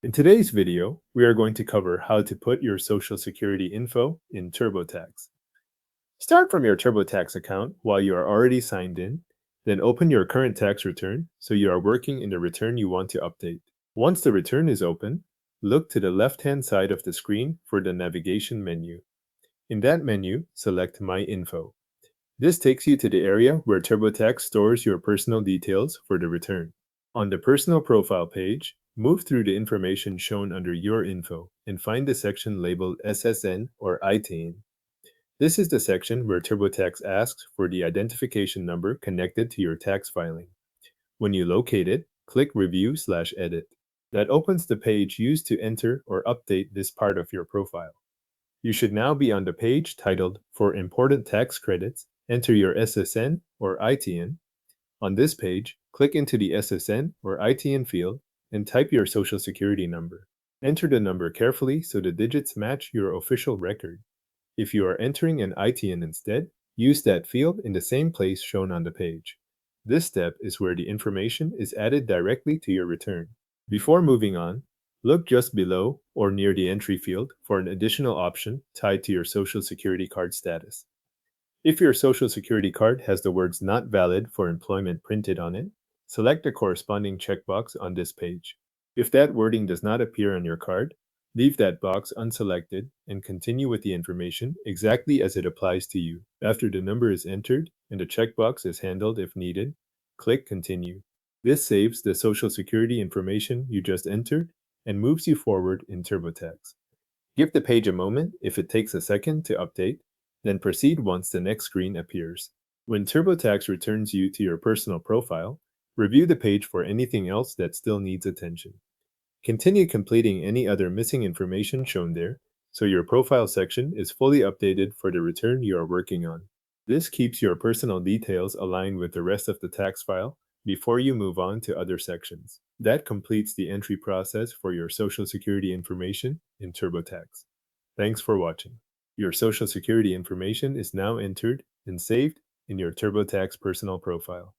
In today's video, we are going to cover how to put your Social Security info in TurboTax. Start from your TurboTax account while you are already signed in, then open your current tax return so you are working in the return you want to update. Once the return is open, look to the left-hand side of the screen for the navigation menu. In that menu, select My Info. This takes you to the area where TurboTax stores your personal details for the return. On the Personal Profile page, move through the information shown under Your Info and find the section labeled SSN or ITIN. This is the section where TurboTax asks for the identification number connected to your tax filing. When you locate it, click Review/Edit. That opens the page used to enter or update this part of your profile. You should now be on the page titled For Important Tax Credits. Enter your SSN or ITN. On this page, click into the SSN or ITN field and type your Social Security number. Enter the number carefully so the digits match your official record. If you are entering an ITN instead, use that field in the same place shown on the page. This step is where the information is added directly to your return. Before moving on, look just below or near the entry field for an additional option tied to your Social Security card status. If your Social Security card has the words "Not valid for employment" printed on it, select the corresponding checkbox on this page. If that wording does not appear on your card, leave that box unselected and continue with the information exactly as it applies to you. After the number is entered and the checkbox is handled if needed, click Continue. This saves the Social Security information you just entered and moves you forward in TurboTax. Give the page a moment if it takes a second to update, then proceed once the next screen appears. When TurboTax returns you to your personal profile, review the page for anything else that still needs attention. Continue completing any other missing information shown there, so your profile section is fully updated for the return you are working on. This keeps your personal details aligned with the rest of the tax file before you move on to other sections. That completes the entry process for your Social Security information in TurboTax. Thanks for watching. Your Social Security information is now entered and saved in your TurboTax personal profile.